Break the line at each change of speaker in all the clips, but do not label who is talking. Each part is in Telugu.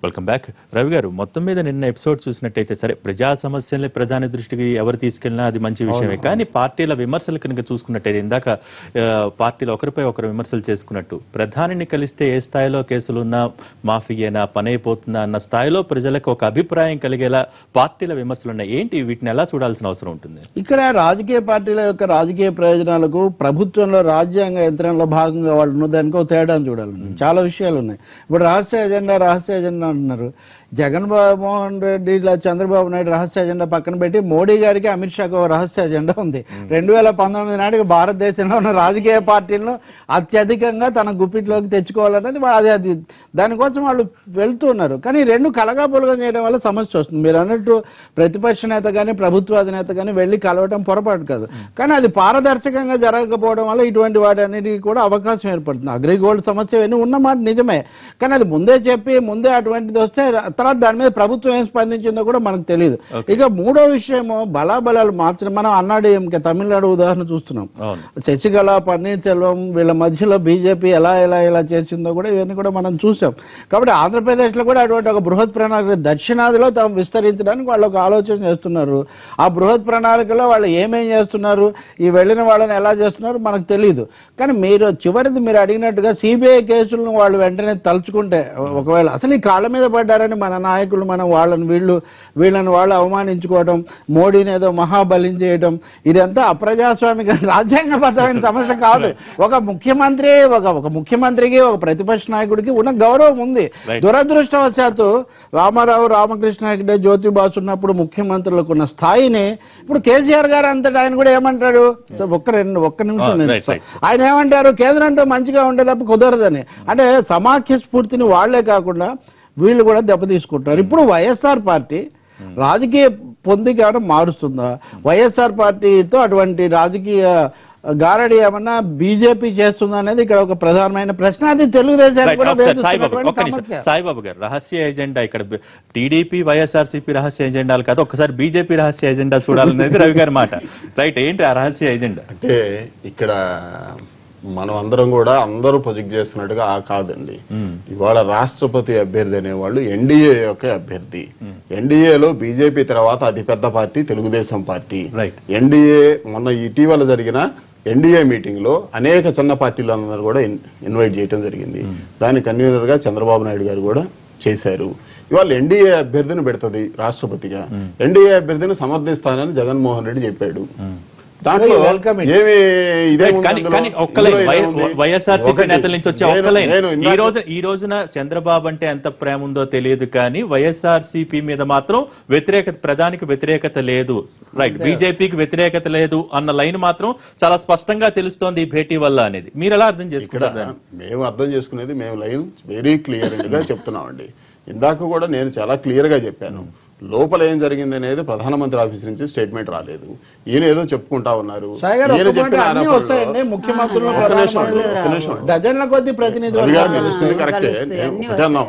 Welcome back. రవి గారు, మొత్తం మీద నిన్న ఎపిసోడ్ చూసినట్టయితే సరే ప్రజా సమస్యల్ని ప్రధాని దృష్టికి ఎవరు తీసుకెళ్ళినా అది మంచి విషయమే, కానీ పార్టీల విమర్శలు కనుక చూసుకున్నట్టయితే ఇందాక పార్టీలు ఒకరిపై ఒకరు విమర్శలు చేసుకున్నట్టు ప్రధానిని కలిస్తే ఏ స్థాయిలో కేసులున్నా మాఫియేనా పని అయిపోతుందా అన్న స్థాయిలో ప్రజలకు ఒక అభిప్రాయం కలిగేలా పార్టీల విమర్శలు ఉన్నాయి. ఏంటి వీటిని ఎలా చూడాల్సిన అవసరం ఉంటుంది?
ఇక్కడ రాజకీయ పార్టీల యొక్క రాజకీయ ప్రయోజనాలకు ప్రభుత్వంలో రాజ్యాంగ యంత్రంలో భాగంగా వాళ్ళు ఉన్నదానికి ఒక తేడాను చూడాలి. చాలా విషయాలు ఉన్నాయి. ఇప్పుడు రహస్య ఎజెండా అంటున్నారు. జగన్మోహన్ రెడ్డి చంద్రబాబు నాయుడు రహస్య ఎజెండా పక్కన పెట్టి మోడీ గారికి అమిత్ షాకు రహస్య ఎజెండా ఉంది. 2019 నాటికి భారతదేశంలో ఉన్న రాజకీయ పార్టీలను అత్యధికంగా తన గుప్పిట్లోకి తెచ్చుకోవాలనేది అది దానికోసం వాళ్ళు వెళ్తున్నారు. కానీ రెండు కలగాపులగం చేయడం వల్ల సమస్య వస్తుంది. మీరు అన్నట్టు ప్రతిపక్ష నేత కానీ ప్రభుత్వ అధినేత కానీ వెళ్ళి కలవటం పొరపాటు కాదు, కానీ అది పారదర్శకంగా జరగకపోవడం వల్ల ఇటువంటి వాటి అన్నిటికీ కూడా అవకాశం ఏర్పడుతుంది. అగ్రిగోల్డ్ సమస్య ఇవన్నీ ఉన్నమాట నిజమే, కానీ అది ముందే చెప్పి ముందే అటువంటిది వస్తే తర్వాత దాని మీద ప్రభుత్వం ఏం స్పందించిందో కూడా మనకు తెలియదు. ఇక మూడో విషయము బలాబలాలు మార్చడం. మనం అన్నాడీఎంకే తమిళనాడు ఉదాహరణ చూస్తున్నాం. శశికళ, పన్నీర్ సెల్వం వీళ్ళ మధ్యలో బీజేపీ ఎలా చేసిందో కూడా ఇవన్నీ కూడా మనం చూసాం. కాబట్టి ఆంధ్రప్రదేశ్లో కూడా అటువంటి ఒక బృహత్ ప్రణాళిక దక్షిణాదిలో తాము విస్తరించడానికి వాళ్ళు ఒక ఆలోచన చేస్తున్నారు. ఆ బృహత్ ప్రణాళికలో వాళ్ళు ఏమేం చేస్తున్నారు, ఈ వెళ్ళిన వాళ్ళని ఎలా చేస్తున్నారు మనకు తెలియదు. కానీ మీరు చివరిది మీరు అడిగినట్టుగా సిబిఐ కేసులను వాళ్ళు వెంటనే తలుచుకుంటే, ఒకవేళ అసలు ఈ కాళ్ళ మీద పడ్డారని మన నాయకులు మనం వీళ్ళని వాళ్ళు అవమానించుకోవడం, మోడీని ఏదో మహాబలిం చేయడం, ఇదంతా అప్రజాస్వామిక రాజ్యాంగబద్ధమైన సమస్య కాదు. ఒక ముఖ్యమంత్రికి ఒక ప్రతిపక్ష నాయకుడికి ఉన్న గౌరవం ఉంది. దురదృష్టవశాత్తు రామారావు, రామకృష్ణ హెగ్డే, జ్యోతి బాసు ఉన్నప్పుడు ముఖ్యమంత్రులకు ఉన్న స్థాయిని ఇప్పుడు కేసీఆర్ గారు అంతటా ఆయన కూడా ఏమంటాడు, ఒక్క నిమిషం ఆయన ఏమంటారు, కేంద్రంతో మంచిగా ఉండే తప్ప కుదరదని. అంటే సమాఖ్య స్ఫూర్తిని వాళ్లే కాకుండా వీళ్ళు కూడా దెబ్బతీసుకుంటారు. ఇప్పుడు వైఎస్ఆర్ పార్టీ రాజకీయ పొందిక మారుస్తుందా? వైఎస్ఆర్ పార్టీతో అటువంటి రాజకీయ గారడి ఏమన్నా బీజేపీ చేస్తుందా అనేది ఇక్కడ ఒక ప్రధానమైన ప్రశ్న. అది తెలుగుదేశానికి కూడా
సాయిబాబు గారు, రహస్య ఎజెండా ఇక్కడ టీడీపీ వైఎస్ఆర్సీపీ రహస్య ఎజెండాలు కాదు, ఒక్కసారి బీజేపీ రహస్య ఎజెండా చూడాలనేది రవి గారి మాట. రైట్, ఏంటి ఆ రహస్య ఎజెండా?
అంటే ఇక్కడ మనం అందరం కూడా అందరూ ప్రొజెక్ట్ చేస్తున్నట్టుగా కాదండి. ఇవాళ రాష్ట్రపతి అభ్యర్థి అనేవాళ్ళు ఎన్డీఏ యొక్క అభ్యర్థి. ఎన్డీఏలో బీజేపీ తర్వాత అతిపెద్ద పార్టీ తెలుగుదేశం పార్టీ. ఎన్డీఏ మొన్న ఇటీవల జరిగిన ఎన్డీఏ మీటింగ్ లో అనేక చిన్న పార్టీలందరూ కూడా ఇన్వైట్ చేయడం జరిగింది. దాని కన్వీనర్ గా చంద్రబాబు నాయుడు గారు కూడా చేశారు. ఇవాళ ఎన్డీఏ అభ్యర్థిని పెడుతుంది రాష్ట్రపతిగా. ఎన్డీఏ అభ్యర్థిని సమర్థిస్తానని జగన్మోహన్ రెడ్డి చెప్పాడు.
వైఎస్ఆర్సీపీ నేతల నుంచి వచ్చే ఈ రోజున చంద్రబాబు అంటే ఎంత ప్రేమ ఉందో తెలియదు, కానీ వైఎస్ఆర్సీపీ మీద మాత్రం వ్యతిరేకత, ప్రధానికి వ్యతిరేకత లేదు, రైట్, బీజేపీకి వ్యతిరేకత లేదు అన్న లైన్ మాత్రం చాలా స్పష్టంగా తెలుస్తోంది ఈ భేటీ వల్ల అనేది. మీరు ఎలా అర్థం చేసుకుంటారు?
మేము అర్థం చేసుకునేది మేము లైన్ వెరీ క్లియర్ గా చెప్తున్నామండి. ఇందాక కూడా నేను చాలా క్లియర్ గా చెప్పాను. లోపల ఏం జరిగింది అనేది ప్రధానమంత్రి ఆఫీస్ నుంచి స్టేట్మెంట్ రాలేదు. ఈయన ఏదో చెప్పుకుంటా ఉన్నారు.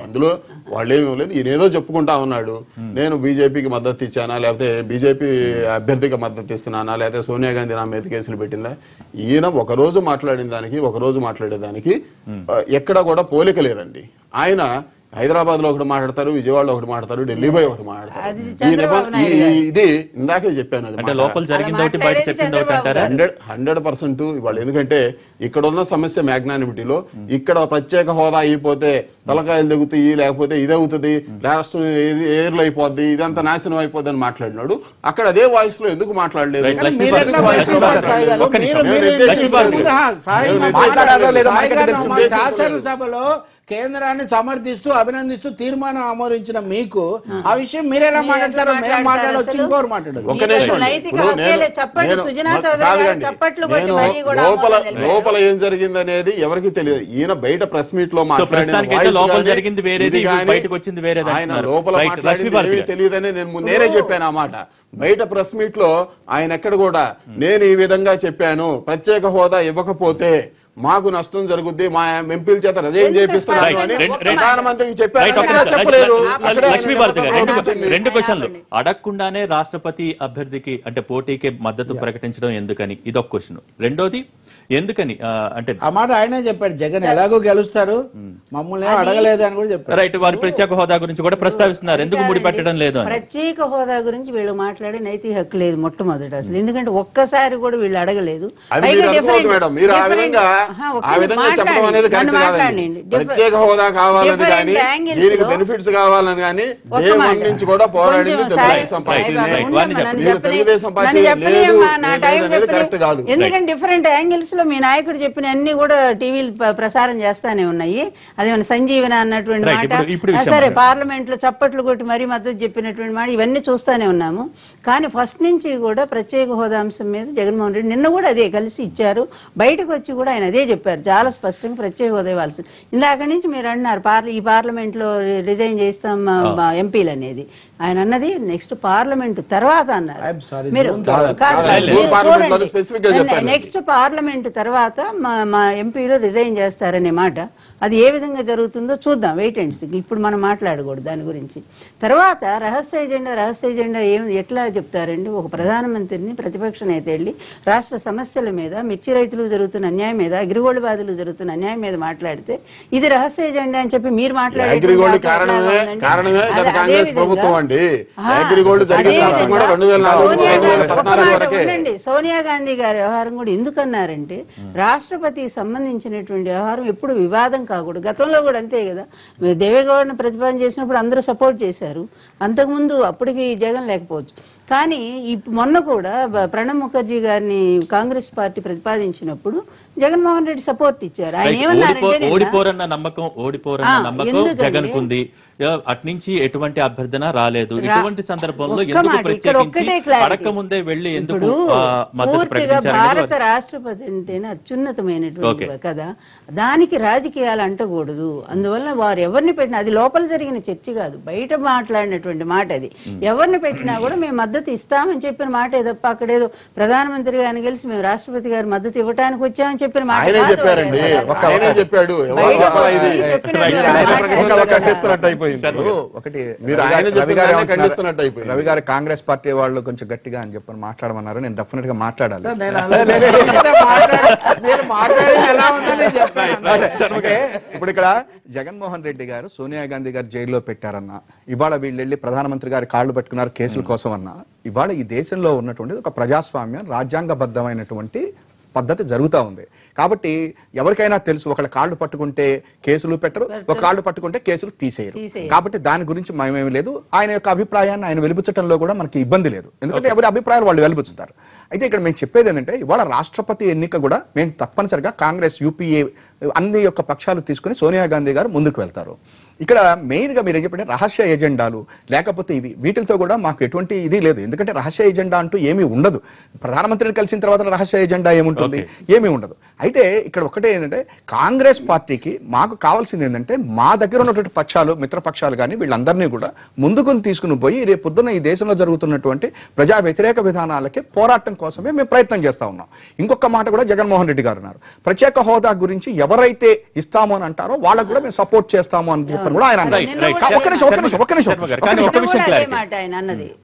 అందులో వాళ్ళు ఏమి లేదు. ఈయన ఏదో చెప్పుకుంటా ఉన్నాడు, నేను బీజేపీకి మద్దతు ఇచ్చానా, లేకపోతే బీజేపీ అభ్యర్థికి మద్దతు ఇస్తున్నానా, లేకపోతే సోనియా గాంధీ నా మీద కేసులు పెట్టిందా. ఈయన ఒకరోజు మాట్లాడిన దానికి ఒకరోజు మాట్లాడేదానికి ఎక్కడ కూడా పోలిక లేదండి. ఆయన హైదరాబాద్ లో ఒకటి మాట్లాడతారు, విజయవాడలో ఒకటి మాట్లాడతారు, ఢిల్లీపై ఒకటి మాట్లాడతారు. ఇది ఇందాకే చెప్పాను, 100%. ఇవాళ ఎందుకంటే ఇక్కడ ఉన్న సమస్య మ్యాగ్నానిమిటీలో, ఇక్కడ ప్రత్యేక హోదా అయిపోతే తలకాయలు దిగుతాయి, లేకపోతే ఇది అవుతుంది, రాష్ట్రం ఏర్లు అయిపోద్ది, ఇదంతా నాశనం అయిపోద్ది అని మాట్లాడినాడు. అక్కడ అదే వాయిస్ లో ఎందుకు మాట్లాడలేదు?
శాసనసభలో కేంద్రాన్ని సమర్థిస్తూ అభినందిస్తూ తీర్మానం ఆమోదించిన మీకు ఆ విషయం మీరెలా మాట్లాడతారు? మేము మాట్లాడవచ్చు, ఇంకోరు మాట్లాడదు.
లోపల ఏం జరిగింది అనేది ఎవరికి తెలియదు. ఈయన బయట ప్రెస్ మీట్ లో ఆయన లోపల మాట్లాడింది తెలియదని నేను నేనే చెప్పాను ఆ మాట. బయట ప్రెస్ మీట్ లో ఆయన ఎక్కడ కూడా నేను ఈ విధంగా చెప్పాను, ప్రత్యేక హోదా ఇవ్వకపోతే మాకు నష్టం జరుగుద్ది, మా ఎంపీల చేత రిజైన్ చేపిస్తున్నారు అని
రెండు-
ప్రధానమంత్రికి
రైట్,
చెప్పారు.
ఒక నిమిషం.
చెప్పలేదు.
లక్ష్మీ భారతి గారు రెండు క్వశ్చన్లు. అడగకుండానే రాష్ట్రపతి అభ్యర్థికి అంటే పోటీకి మద్దతు ప్రకటించడం ఎందుకని, ఇదొక క్వశ్చన్. రెండోది, ఎందుకని అంటే
ఆ మాట ఆయనే చెప్పాడు, జగన్ ఎలాగో గెలుస్తారు, మమ్మల్ని ఏం అడగలేదు అని కూడా చెప్పారు.
రైట్, వారి ప్రత్యేక హోదా గురించి కూడా ప్రస్తావిస్తున్నారు, ఎందుకు ముడిపెట్టడం లేదు అని.
ప్రత్యేక హోదా గురించి వీళ్ళు మాట్లాడే నైతిక హక్కు లేదు మొట్టమొదటి అసలు. ఎందుకంటే ఒక్కసారి కూడా వీళ్ళు అడగలేదు.
అది మీరు అనుకోవద్దు మేడం. మీరు ఆ విధంగా చెప్పడం అనేది కరెక్ట్ కాదండి. ప్రత్యేక హోదా కావాలని కానీ దీనికి బెనిఫిట్స్ కావాలని కానీ దేవుడి నుంచి కూడా పోరాడింది తెలుగుదేశం పార్టీ. మీరు తెలుగుదేశం పార్టీ లేదు అనేది కరెక్ట్ కాదు.
ఎందుకంటే డిఫరెంట్ యాంగిల్స్ లో మీ నాయకుడు చెప్పిన అన్ని కూడా టీవీలు ప్రసారం చేస్తానే ఉన్నాయి. అదేమన్నా సంజీవన అన్నటువంటి మాట, సరే పార్లమెంట్ లో చప్పట్లు కొట్టి మరీ మద్దతు చెప్పినటువంటి మాట, ఇవన్నీ చూస్తానే ఉన్నాము. కానీ ఫస్ట్ నుంచి కూడా ప్రత్యేక హోదా అంశం మీద జగన్మోహన్ రెడ్డి నిన్న కూడా అదే కలిసి ఇచ్చారు. బయటకు వచ్చి కూడా ఆయన అదే చెప్పారు చాలా స్పష్టంగా, ప్రత్యేక హోదా ఇవ్వాల్సింది. ఇందాక నుంచి మీరు అంటున్నారు ఈ పార్లమెంట్ లో రిజైన్ చేస్తాం ఎంపీలు అనేది, ఆయన అన్నది నెక్స్ట్ పార్లమెంట్ తర్వాత అన్నారు. మీరు నెక్స్ట్ పార్లమెంట్ తర్వాత మా ఎంపీలు రిజైన్ చేస్తారనే మాట, అది ఏ విధంగా జరుగుతుందో చూద్దాం, వెయిట్ అండ్ సీ. ఇప్పుడు మనం మాట్లాడకూడదు దాని గురించి. తర్వాత రహస్య ఎజెండా ఎట్లా చెప్తారండి? ఒక ప్రధానమంత్రిని ప్రతిపక్ష నేత వెళ్ళి రాష్ట్ర సమస్యల మీద, మిర్చి రైతులు జరుగుతున్న అన్యాయం మీద, అగ్రిగోల్డ్ బాధలు జరుగుతున్న అన్యాయం మీద మాట్లాడితే ఇది రహస్య ఎజెండా అని చెప్పి మీరు మాట్లాడే సోనియా గాంధీ గారి వ్యవహారం కూడా ఎందుకన్నారంటే రాష్ట్రపతికి సంబంధించినటువంటి వ్యవహారం ఎప్పుడు వివాదం కాకూడదు. గతంలో కూడా అంతే కదా, దేవేగౌడను ప్రతిపాదన చేసినప్పుడు అందరూ సపోర్ట్ చేశారు. అంతకుముందు అప్పటికి జగన్ లేకపోవచ్చు. కానీ మొన్న కూడా ప్రణబ్ ముఖర్జీ గారిని కాంగ్రెస్ పార్టీ ప్రతిపాదించినప్పుడు జగన్మోహన్ రెడ్డి సపోర్ట్ ఇచ్చారు. ఆయన ఏమన్నారంటే
ఓడిపోరన్న నమ్మకం జగన్ కుంది, అట్నుంచి ఎటువంటి అభ్యర్థన రాలేదు. ఇటువంటి సందర్భంలో ఎందుకు ప్రత్యేకించి అడగకముందే వెళ్లి ఎందుకు మద్దతు ప్రకటించారు?
భారత రాష్ట్రపతి అంటేనే అత్యున్నతమైనటువంటి కదా, దానికి రాజకీయాలు అంటకూడదు. అందువల్ల వారు ఎవరిని పెట్టినా, అది లోపల జరిగిన చర్చ కాదు, బయట మాట్లాడినటువంటి మాట. అది ఎవరిని పెట్టినా కూడా మేము మద్దతు ఇస్తామని చెప్పిన మాట తప్ప అక్కడేదో ప్రధానమంత్రి గారిని కలిసి మేము రాష్ట్రపతి గారి మద్దతు ఇవ్వడానికి వచ్చామని చెప్పిన మాట
ఒకటి. రవి గారు కాంగ్రెస్ పార్టీ వాళ్ళు కొంచెం గట్టిగా అని చెప్పని మాట్లాడమన్నారు, నేను డెఫినెట్ గా మాట్లాడాలి. ఇప్పుడు ఇక్కడ జగన్మోహన్ రెడ్డి గారు సోనియా గాంధీ గారు జైల్లో పెట్టారన్న, ఇవాళ వీళ్ళు వెళ్ళి ప్రధానమంత్రి గారి కాళ్లు పట్టుకున్నారు కేసుల కోసం అన్న, ఇవాళ ఈ దేశంలో ఉన్నటువంటి ఒక ప్రజాస్వామ్యం రాజ్యాంగబద్ధమైనటువంటి పద్ధతి జరుగుతూ ఉంది. కాబట్టి ఎవరికైనా తెలుసు, ఒకళ్ళ కాళ్ళు పట్టుకుంటే కేసులు పెట్టరు, ఒక కాళ్ళు పట్టుకుంటే కేసులు తీసేయరు. కాబట్టి దాని గురించి మేమేమి లేదు. ఆయన యొక్క అభిప్రాయాన్ని ఆయన వెలిబుచ్చటంలో కూడా మనకి ఇబ్బంది లేదు, ఎందుకంటే ఎవరి అభిప్రాయాలు వాళ్ళు వెలిబుచ్చుతారు. అయితే ఇక్కడ మేము చెప్పేది ఏంటంటే, ఇవాళ రాష్ట్రపతి ఎన్నిక కూడా మేము తప్పనిసరిగా కాంగ్రెస్, యూపీఏ అన్ని యొక్క పక్షాలు తీసుకుని సోనియా గాంధీ గారు ముందుకు వెళ్తారు. ఇక్కడ మెయిన్ గా మీరు చెప్పండి రహస్య ఎజెండాలు లేకపోతే ఇవి, వీటితో కూడా మాకు ఎటువంటి ఇది లేదు. ఎందుకంటే రహస్య ఎజెండా అంటూ ఏమీ ఉండదు. ప్రధానమంత్రిని కలిసిన తర్వాత రహస్య ఎజెండా ఏముంటుంది? ఏమీ ఉండదు. అయితే ఇక్కడ ఒకటే ఏంటంటే, కాంగ్రెస్ పార్టీకి మాకు కావాల్సింది ఏంటంటే, మా దగ్గర ఉన్నటువంటి పక్షాలు, మిత్రపక్షాలు కానీ వీళ్ళందరినీ కూడా ముందుకు తీసుకుని పోయి రేపు పొద్దున్న ఈ దేశంలో జరుగుతున్నటువంటి ప్రజా వ్యతిరేక విధానాలకి పోరాటం కోసమే మేము ప్రయత్నం చేస్తా ఉన్నాం. ఇంకొక మాట కూడా జగన్మోహన్ రెడ్డి గారు అన్నారు, ప్రత్యేక హోదా గురించి ఎవరైతే ఇస్తామో అని అంటారో వాళ్ళకు కూడా మేము సపోర్ట్ చేస్తాము అని చెప్పని కూడా ఆయన అన్నారు.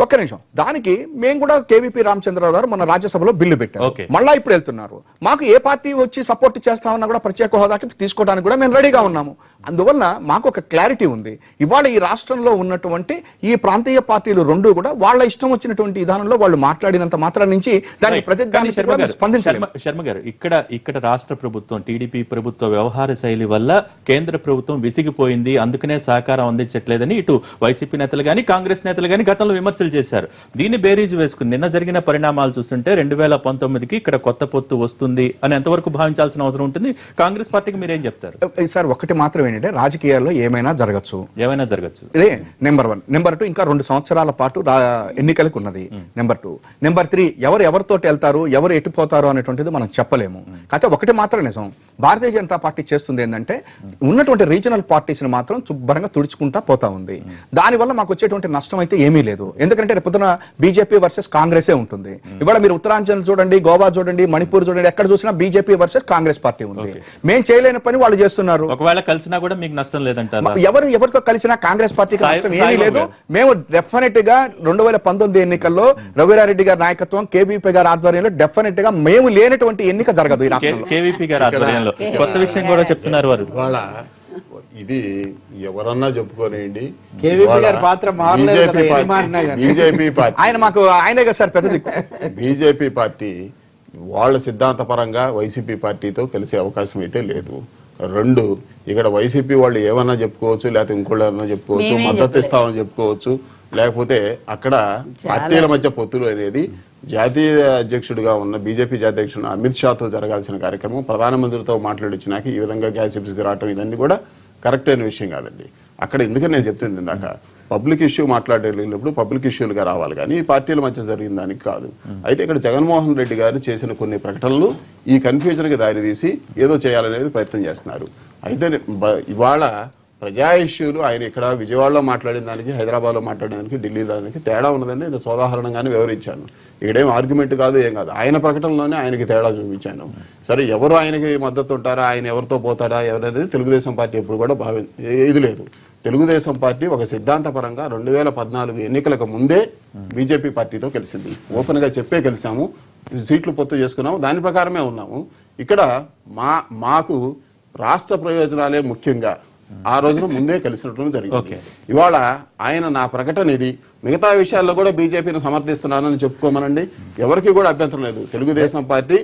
ఒక్క నిమిషం, దానికి మేము కూడా కేవీపీ రామచంద్రరావు గారు మన రాజ్యసభలో బిల్లు పెట్టారు. మళ్ళా ఇప్పుడు వెళ్తున్నారు. మాకు ఏ పార్టీ వచ్చి సపోర్ట్ చేస్తామన్నా కూడా ప్రత్యేక హోదాకి తీసుకోవడానికి కూడా మేము రెడీగా ఉన్నాము. అందువల్ల మాకు ఒక క్లారిటీ ఉంది. ఇవాళ ఈ రాష్ట్రంలో ఉన్నటువంటి ఈ ప్రాంతీయ పార్టీలు రెండు కూడా వాళ్ళ ఇష్టం వచ్చినటువంటి విధానంలో వాళ్ళు మాట్లాడినంత మాత్రం నుంచి దానికి స్పందించాలి.
శర్మ గారు, ఇక్కడ రాష్ట్ర ప్రభుత్వం, టీడీపీ ప్రభుత్వ వ్యవహార శైలి వల్ల కేంద్ర ప్రభుత్వం విసిగిపోయింది, అందుకనే సహకారం అందించట్లేదని ఇటు వైసీపీ నేతలు గానీ కాంగ్రెస్ నేతలు గానీ గతంలో విమర్శలు చేశారు. దీన్ని బేరీజు వేసుకుని నిన్న జరిగిన పరిణామాలు చూస్తుంటే 2019కి ఇక్కడ కొత్త పొత్తు వస్తుంది అని ఎంతవరకు భావించాల్సిన అవసరం ఉంటుంది? కాంగ్రెస్ పార్టీకి మీరేం చెప్తారు?
సార్ ఒకటి మాత్రం ఏంటంటే రాజకీయాల్లో ఏమైనా జరగచ్చు. నెంబర్ 1. నెంబర్ 2, ఇంకా 2 సంవత్సరాల పాటు ఎన్నికలకు ఉన్నది. నెంబర్ 2. నెంబర్ 3, ఎవరితో వెళ్తారు, ఎవరు ఎట్టుపోతారు అనేటువంటిది మనం చెప్పలేము. అయితే ఒకటి మాత్రం నిజం, భారతీయ జనతా పార్టీ చేస్తుంది ఏంటంటే ఉన్నటువంటి రీజనల్ పార్టీస్ ని మాత్రం శుభ్రంగా తుడుచుకుంటా పోతా ఉంది. దానివల్ల మాకు వచ్చేటువంటి నష్టం అయితే ఏమీ లేదు. ఎందుకంటే రేపొద్దున బీజేపీ వర్సెస్ కాంగ్రెసే ఉంటుంది. ఇవాళ మీరు ఉత్తరాంచల్ చూడండి, గోవా చూడండి, మణిపూర్ చూడండి, ఎక్కడ చూసినా బీజేపీ వర్సెస్ కాంగ్రెస్ పార్టీ ఉంది. మేము చేయలేని పని వాళ్ళు చేస్తున్నారు.
ఒకవేళ కలిసినా కూడా మీకు నష్టం లేదంటారు.
ఎవరితో కలిసినా కాంగ్రెస్ పార్టీకి నష్టం ఏమీ లేదు. మేము డెఫినెట్ గా 2019 ఎన్నికల్లో రఘువీరారెడ్డి గారి నాయకత్వం, కేవీపీ గారి ఆధ్వర్యంలో డెఫినెట్ గా మేము లేనటువంటి ఎన్నిక జరగదు ఈ రాష్ట్రంలో.
కేవీపీ గారి ఆధ్వర్యంలో కొత్త విషయం కూడా చెప్తున్నారు వారు.
ఇది ఎవరన్నా చెప్పుకోనండి,
బీజేపీ పార్టీ ఆయన మాకు ఆయనే కదా సార్ పెద్ద
బీజేపీ పార్టీ వాళ్ళ సిద్ధాంతపరంగా వైసీపీ పార్టీతో కలిసే అవకాశం అయితే లేదు. 2, ఇక్కడ వైసీపీ వాళ్ళు ఏమన్నా చెప్పుకోవచ్చు, లేకపోతే ఇంకోళ్ళు ఏమన్నా చెప్పుకోవచ్చు, మద్దతు ఇస్తామని చెప్పుకోవచ్చు, లేకపోతే అక్కడ పార్టీల మధ్య పొత్తులు అనేది జాతీయ అధ్యక్షుడిగా ఉన్న బీజేపీ జాతీయ అధ్యక్షుడు అమిత్ షాతో జరగాల్సిన కార్యక్రమం ప్రధానమంత్రితో మాట్లాడించినాక ఈ విధంగా గ్యాస్ సబ్సిడీ రావటం ఇదన్నీ కూడా కరెక్ట్ అయిన విషయం కాదండి. అక్కడ ఎందుకని నేను చెప్తుంది ఇందాక పబ్లిక్ ఇష్యూ మాట్లాడేటప్పుడు పబ్లిక్ ఇష్యూలుగా రావాలి కానీ ఈ పార్టీల మధ్య జరిగిన దానికి కాదు. అయితే ఇక్కడ జగన్మోహన్ రెడ్డి గారు చేసిన కొన్ని ప్రకటనలు ఈ కన్ఫ్యూజన్కి దారితీసి ఏదో చేయాలనేది ప్రయత్నం చేస్తున్నారు. అయితే ఇవాళ ప్రజా ఇష్యూలు ఆయన ఇక్కడ విజయవాడలో మాట్లాడిన దానికి, హైదరాబాద్లో మాట్లాడిన దానికి, ఢిల్లీ దానికి తేడా ఉన్నదని నేను సోదాహరణంగానే వివరించాను. ఇక్కడేం ఆర్గ్యుమెంట్ కాదు, ఏం కాదు. ఆయన ప్రకటనలోనే ఆయనకి తేడా చూపించాను. సరే, ఎవరు ఆయనకి మద్దతు ఉంటారా, ఆయన ఎవరితో పోతాడా ఎవరనేది తెలుగుదేశం పార్టీ ఎప్పుడు కూడా ఇది లేదు. తెలుగుదేశం పార్టీ ఒక సిద్ధాంతపరంగా 2014 ఎన్నికలకు ముందే బీజేపీ పార్టీతో కలిసింది. ఓపెన్ గా చెప్పే కలిసాము, సీట్లు పొత్తు చేసుకున్నాము, దాని ప్రకారమే ఉన్నాము. ఇక్కడ మాకు రాష్ట్ర ప్రయోజనాలే ముఖ్యంగా ఆ రోజున ముందే కలిసినట్టు జరిగింది. ఇవాళ ఆయన నా ప్రకటన ఇది, మిగతా విషయాల్లో కూడా బీజేపీని సమర్థిస్తున్నానని చెప్పుకోమనండి, ఎవరికి కూడా అభ్యంతరం లేదు. తెలుగుదేశం పార్టీ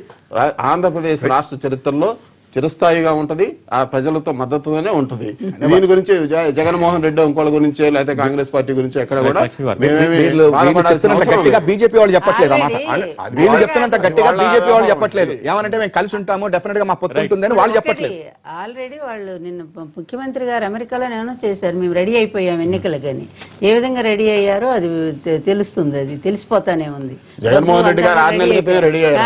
ఆంధ్రప్రదేశ్ రాష్ట్ర చరిత్రలో చిరస్థాయిగా ఉంటది, ఆ ప్రజలతో మద్దతుతోనే ఉంటది. దీని గురించి జగన్మోహన్ రెడ్డి ఇంకోళ్ళ గురించి లేకపోతే కాంగ్రెస్ పార్టీ గురించి ఎక్కడ కూడా
బీజేపీ వాళ్ళు చెప్పట్లేదు. వీళ్ళు చెప్తున్నంత గట్టిగా బీజేపీ వాళ్ళు చెప్పట్లేదు. ఏమనంటే మేము కలిసి ఉంటాము, డెఫినెట్ గా మా పొత్తు ఉంటుందని వాళ్ళు చెప్పట్లేదు.
ఆల్రెడీ వాళ్ళు నిన్న ముఖ్యమంత్రి గారు అమెరికాలో అనౌన్స్ చేశారు, మేము రెడీ అయిపోయాం ఎన్నికలకు అని. ఏ విధంగా రెడీ అయ్యారో అది తెలుస్తుంది, అది తెలిసిపోతానే ఉంది.
జగన్మోహన్ రెడ్డి గారు 6 నెలల క్రితం రెడీ అయ్యారు,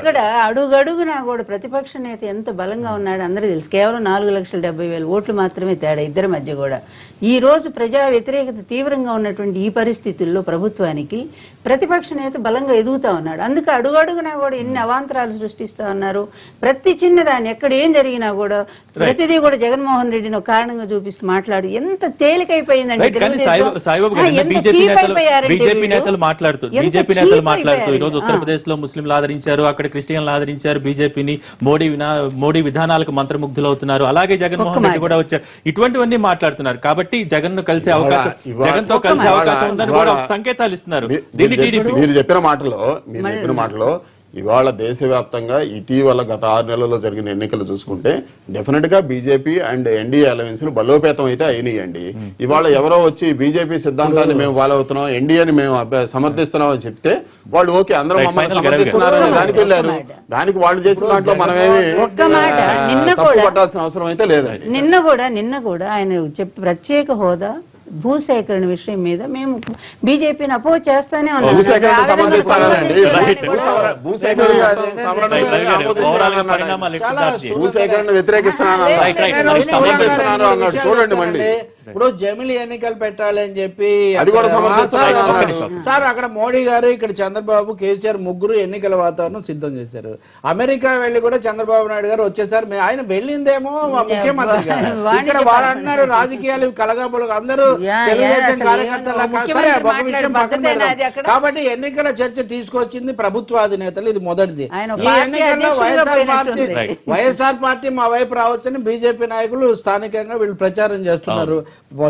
ఇక్కడ అడుగడుగునా కూడా ప్రతిపక్ష నేత ఎంత బలంగా ఉన్నాడో అందరూ తెలుసు. కేవలం 4,70,000 ఓట్లు మాత్రమే తేడా ఇద్దరి మధ్య కూడా. ఈ రోజు ప్రజా వ్యతిరేకత తీవ్రంగా ఉన్నటువంటి ఈ పరిస్థితుల్లో ప్రభుత్వానికి ప్రతిపక్ష నేత బలంగా ఎదుగుతా ఉన్నాడు. అందుకే అడుగడుగునా కూడా ఎన్ని అవాంతరాలు సృష్టిస్తా ఉన్నారు. ప్రతి చిన్నదాన్ని ఎక్కడ ఏం జరిగినా కూడా ప్రతిదీ కూడా జగన్మోహన్ రెడ్డిని ఒక కారణంగా చూపిస్తూ మాట్లాడు ఎంత తేలికైపోయిందండి.
బీజేపీ నేతలు మాట్లాడుతూ ఈ రోజు ఉత్తరప్రదేశ్ లో ముస్లింలు ఆదరించారు, అక్కడ క్రిస్టియన్లు ఆదరించారు బీజేపీని, మోడీ విధానాలకు మంత్రముగ్ధులవుతున్నారు. అలాగే జగన్మోహన్ రెడ్డి కూడా వచ్చారు, ఇటువంటివన్నీ మాట్లాడుతున్నారు. కాబట్టి జగన్ తో కలిసే అవకాశం ఉందని కూడా సంకేతాలు ఇస్తున్నారు.
మీరు చెప్పిన మాటలో ఇవాళ దేశవ్యాప్తంగా ఇటీవల గత 6 నెలల్లో జరిగిన ఎన్నికలు చూసుకుంటే డెఫినెట్ గా బీజేపీ అండ్ ఎన్డీఏ అలయన్స్ బలోపేతం అయితే అయినాయండి. ఇవాళ ఎవరో వచ్చి బీజేపీ సిద్ధాంతాన్ని మేము ఫాలో అవుతున్నాం, ఎన్డీఏని మేము సమర్థిస్తున్నాం అని చెప్తే వాళ్ళు ఓకే అందరూ మమ్మల్ని సమర్థిస్తున్నారని దానికి వెళ్ళారు. దానికి వాళ్ళు చేసిన దాంట్లో మనమేమి పట్టాల్సిన అవసరం అయితే లేదండి.
నిన్న కూడా ఆయన చెప్పి ప్రత్యేక హోదా భూసేకరణ విషయం మీద మేము బీజేపీని అపోజ్ చేస్తానే ఉన్నాం.
భూసేకరణ వ్యతిరేకిస్తున్నాను అన్నాడు. చూడండి మళ్ళీ
ఇప్పుడు జమిలి ఎన్నికలు పెట్టాలి అని చెప్పి సార్ అక్కడ మోడీ గారు, ఇక్కడ చంద్రబాబు, కేసీఆర్ ముగ్గురు ఎన్నికల వాతావరణం సిద్ధం చేశారు. అమెరికా వెళ్లి కూడా చంద్రబాబు నాయుడు గారు వచ్చేసారు. ఆయన వెళ్ళిందేమో ముఖ్యమంత్రి గారు, ఇక్కడ వాళ్ళు అంటున్నారు రాజకీయాలు కలగాపులగా అందరూ తెలుగుదేశం కార్యకర్తలు. కాబట్టి ఎన్నికల చర్చ తీసుకొచ్చింది ప్రభుత్వ అధినేతలు, ఇది మొదటిది. ఈ ఎన్నికల్లో వైఎస్ఆర్ పార్టీ మా వైపు రావచ్చని బీజేపీ నాయకులు స్థానికంగా వీళ్ళు ప్రచారం చేస్తున్నారు.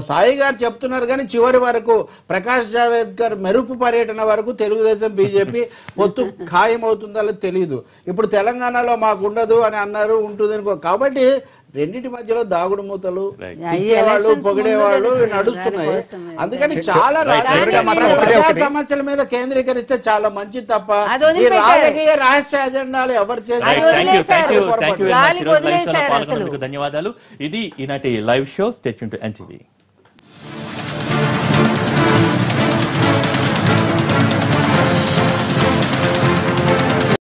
సాయి గారు చెప్తున్నారు కానీ చివరి వరకు ప్రకాష్ జావేద్కర్ మెరుపు పర్యటన వరకు తెలుగుదేశం బీజేపీ పొత్తు ఖాయం అవుతుందో తెలియదు. ఇప్పుడు తెలంగాణలో మాకు ఉండదు అని అన్నారు, ఉంటుంది. కాబట్టి రెండింటి మధ్యలో దాగుడు మూతలు
Right.
తిట్టేవాళ్ళు
elections
పొగిడేవాళ్ళు
ముందు తెలుసు,
నడుస్తున్నాయి.
దానికోసమే.
అందుకని చాలా
చివరిగా మాత్రం ఒకటే
ప్రజా
ఒకటి.
సమస్యల మీద కేంద్రీకరిస్తే చాలా మంచిది తప్ప
అది
ఈ
వదిలిపెట్టారు.
రాజకీయ రహస్య అజెండాలు ఎవరు
Right. Thank you,
వదిలేశారు.
thank you, thank you very much.
గాలికి
ఈరోజు live show లో
వదిలేశారు
పాల్గొన్నందుకు ధన్యవాదాలు. ఇది ఈనాటి live show. Stay tune to NTV.